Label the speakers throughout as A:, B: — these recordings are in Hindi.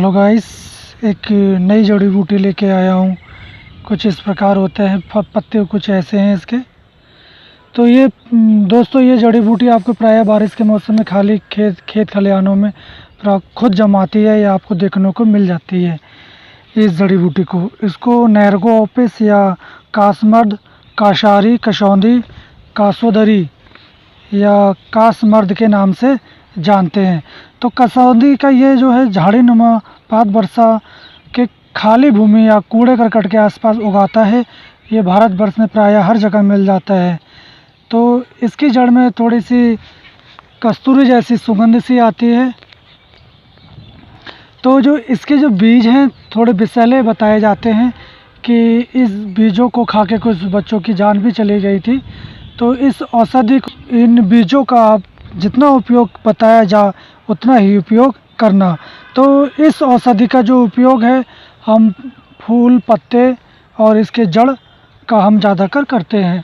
A: हेलो गाइस, एक नई जड़ी बूटी लेके आया हूँ। कुछ इस प्रकार होते हैं, पत्ते कुछ ऐसे हैं इसके। तो ये दोस्तों, ये जड़ी बूटी आपको प्रायः बारिश के मौसम में खाली खेत खलिहानों में खुद जमाती है या आपको देखने को मिल जाती है। इस जड़ी बूटी को इसको नैरगो ओपिस या कासमर्द, काशारी, कशौंधी, कासोदरी या कासमर्द के नाम से जानते हैं। तो कसौंधी का ये जो है झाड़ी नुमा पात वर्षा के खाली भूमि या कूड़े करकट के आसपास उगाता है। ये भारतवर्ष में प्रायः हर जगह मिल जाता है। तो इसकी जड़ में थोड़ी सी कस्तूरी जैसी सुगंध सी आती है। तो जो इसके जो बीज हैं थोड़े विषैले बताए जाते हैं कि इस बीजों को खा के कुछ बच्चों की जान भी चली गई थी। तो इस औषधि इन बीजों का आप जितना उपयोग बताया जा उतना ही उपयोग करना। तो इस औषधि का जो उपयोग है, हम फूल, पत्ते और इसके जड़ का हम ज़्यादातर करते हैं।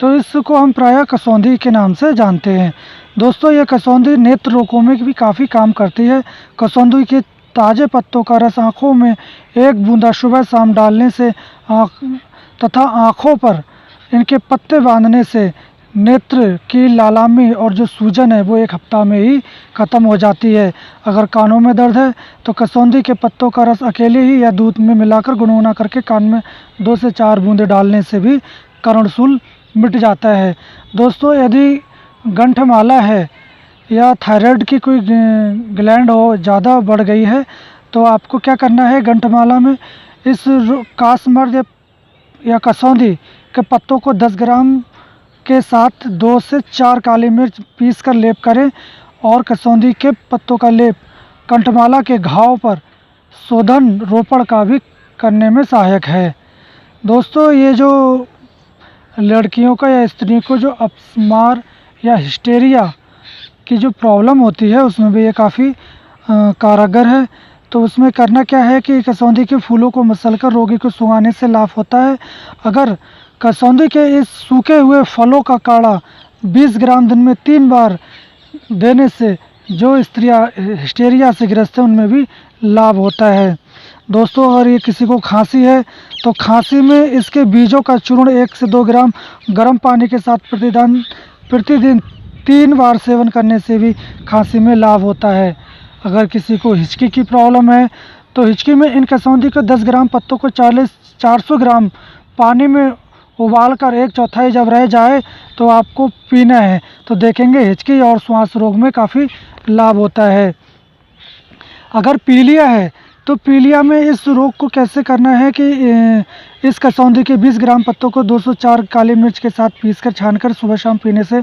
A: तो इसको हम प्रायः कसौंधी के नाम से जानते हैं। दोस्तों, ये कसौंधी नेत्र रोगों में भी काफ़ी काम करती है। कसौंधी के ताज़े पत्तों का रस आँखों में एक बूंदा सुबह शाम डालने से तथा आँखों पर इनके पत्ते बांधने से नेत्र की लालामी और जो सूजन है वो 1 हफ्ता में ही ख़त्म हो जाती है। अगर कानों में दर्द है तो कसौंधी के पत्तों का रस अकेले ही या दूध में मिलाकर गुनगुना करके कान में 2 से 4 बूंदे डालने से भी कर्णशूल मिट जाता है। दोस्तों, यदि गंठमाला है या थायराइड की कोई ग्लैंड हो ज़्यादा बढ़ गई है तो आपको क्या करना है, गंठमाला में इस कासमर्द या कसौंधी के पत्तों को 10 ग्राम के साथ 2 से 4 काली मिर्च पीस कर लेप करें और कसौंधी के पत्तों का लेप कंठमाला के घाव पर शोधन रोपण का भी करने में सहायक है। दोस्तों, ये जो लड़कियों का या स्त्रियों को जो अपस्मार या हिस्टेरिया की जो प्रॉब्लम होती है उसमें भी ये काफ़ी कारगर है। तो उसमें करना क्या है कि कसौंधी के फूलों को मसलकर रोगी को सुंघाने से लाभ होता है। अगर कसौंधी के इस सूखे हुए फलों का काढ़ा 20 ग्राम दिन में 3 बार देने से जो स्त्रियां हिस्टेरिया से ग्रस्त हैं उनमें भी लाभ होता है। दोस्तों, अगर ये किसी को खांसी है तो खांसी में इसके बीजों का चूर्ण 1 से 2 ग्राम गर्म पानी के साथ प्रतिदिन 3 बार सेवन करने से भी खांसी में लाभ होता है। अगर किसी को हिचकी की प्रॉब्लम है तो हिचकी में इन कसौंधी के 10 ग्राम पत्तों को 400 ग्राम पानी में उबालकर 1/4 जब रह जाए तो आपको पीना है। तो देखेंगे हिचकी और श्वास रोग में काफ़ी लाभ होता है। अगर पीलिया है तो पीलिया में इस रोग को कैसे करना है कि इस कसौंधी के 20 ग्राम पत्तों को 204 काली मिर्च के साथ पीसकर छानकर सुबह शाम पीने से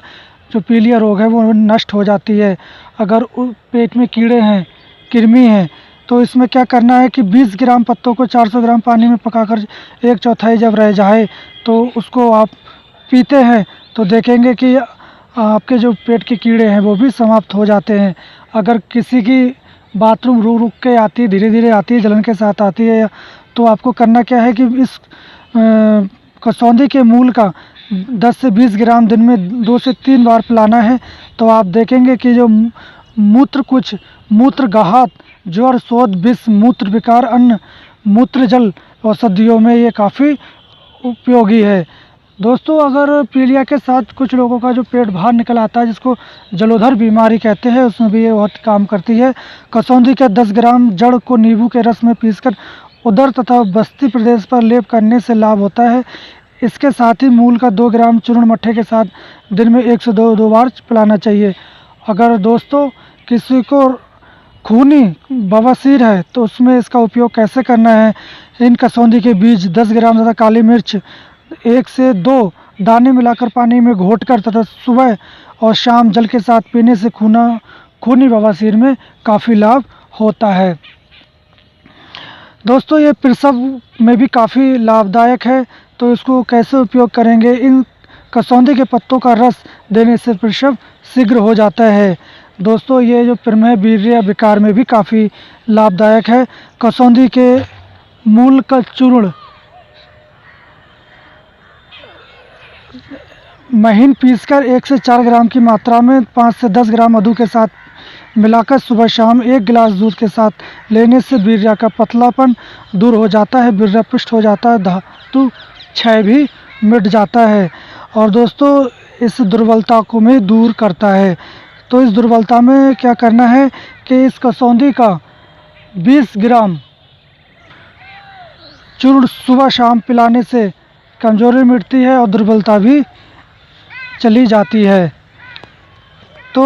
A: जो पीलिया रोग है वो नष्ट हो जाती है। अगर पेट में कीड़े हैं, कृमि हैं, तो इसमें क्या करना है कि 20 ग्राम पत्तों को 400 ग्राम पानी में पकाकर 1/4 जब रह जाए तो उसको आप पीते हैं तो देखेंगे कि आपके जो पेट के कीड़े हैं वो भी समाप्त हो जाते हैं। अगर किसी की बाथरूम रुक रुक के आती है, धीरे धीरे आती है, जलन के साथ आती है, तो आपको करना क्या है कि इस कसौंधी के मूल का 10 से 20 ग्राम दिन में 2 से 3 बार पिलाना है। तो आप देखेंगे कि जो मूत्र गाहत, ज्वर, शोथ, विष, मूत्र विकार, अन्य मूत्र जल औषधियों में ये काफ़ी उपयोगी है। दोस्तों, अगर पीलिया के साथ कुछ लोगों का जो पेट बाहर निकल आता है जिसको जलोदर बीमारी कहते हैं, उसमें भी ये बहुत काम करती है। कसौंधी के 10 ग्राम जड़ को नींबू के रस में पीसकर उदर तथा बस्ती प्रदेश पर लेप करने से लाभ होता है। इसके साथ ही मूल का 2 ग्राम चूर्ण मट्ठे के साथ दिन में 1 से 2 बार पिलाना चाहिए। अगर दोस्तों किसी को खूनी बवासीर है तो उसमें इसका उपयोग कैसे करना है, इन कसौंधी के बीज 10 ग्राम तथा काली मिर्च 1 से 2 दाने मिलाकर पानी में घोटकर तथा सुबह और शाम जल के साथ पीने से खूनी बवासीर में काफ़ी लाभ होता है। दोस्तों, ये प्रसव में भी काफ़ी लाभदायक है। तो इसको कैसे उपयोग करेंगे, इन कसौंधी के पत्तों का रस देने से प्रसव शीघ्र हो जाता है। दोस्तों, ये जो प्रमेह, वीर्य विकार में भी काफ़ी लाभदायक है। कसौंधी के मूल का चूर्ण महीन पीसकर 1 से 4 ग्राम की मात्रा में 5 से 10 ग्राम मधु के साथ मिलाकर सुबह शाम 1 गिलास दूध के साथ लेने से वीर्य का पतलापन दूर हो जाता है, वीर्य पुष्ट हो जाता है, धातु क्षय भी मिट जाता है और दोस्तों इस दुर्बलता को भी दूर करता है। तो इस दुर्बलता में क्या करना है कि इस कसौंधी का 20 ग्राम चूर्ण सुबह शाम पिलाने से कमज़ोरी मिटती है और दुर्बलता भी चली जाती है। तो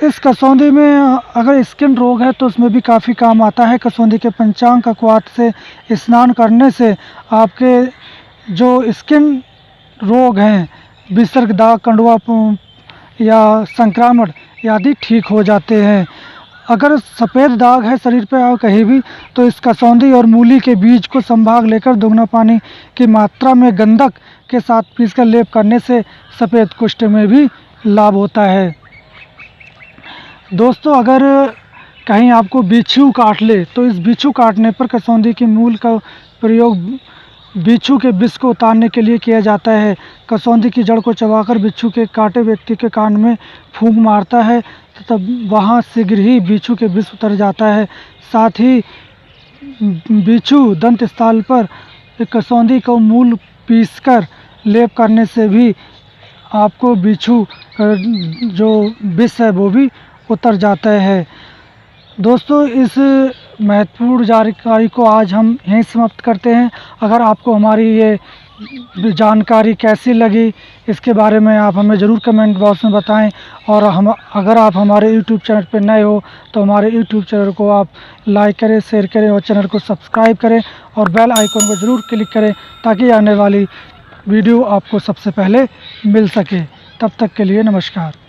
A: इस कसौंधी में अगर स्किन रोग है तो उसमें भी काफ़ी काम आता है। कसौंधी के पंचांग कक्वाथ से स्नान करने से आपके जो स्किन रोग हैं, विसर्ग, दाग, कंडुआ या संक्रामण आदि ठीक हो जाते हैं। अगर सफ़ेद दाग है शरीर पर और कहीं भी तो इस कसौंधी और मूली के बीज को संभाग लेकर दोगुना पानी की मात्रा में गंधक के साथ पीसकर लेप करने से सफ़ेद कुष्ठ में भी लाभ होता है। दोस्तों अगर कहीं आपको बिच्छू काट ले तो इस बिच्छू काटने पर कसौंधी के मूल का प्रयोग बिच्छू के विष को उतारने के लिए किया जाता है। कसौंधी की जड़ को चबाकर बिच्छू के काटे व्यक्ति के कान में फूंक मारता है तब वहाँ शीघ्र ही बिच्छू के विष उतर जाता है। साथ ही बिच्छू दंत स्थल पर कसौंधी को मूल पीसकर लेप करने से भी आपको बिच्छू जो विष है वो भी उतर जाता है। दोस्तों इस महत्वपूर्ण जानकारी को आज हम यहीं समाप्त करते हैं। अगर आपको हमारी ये जानकारी कैसी लगी इसके बारे में आप हमें ज़रूर कमेंट बॉक्स में बताएं और अगर आप हमारे YouTube चैनल पर नए हो तो हमारे YouTube चैनल को आप लाइक करें, शेयर करें और चैनल को सब्सक्राइब करें और बेल आइकन को ज़रूर क्लिक करें ताकि आने वाली वीडियो आपको सबसे पहले मिल सके। तब तक के लिए नमस्कार।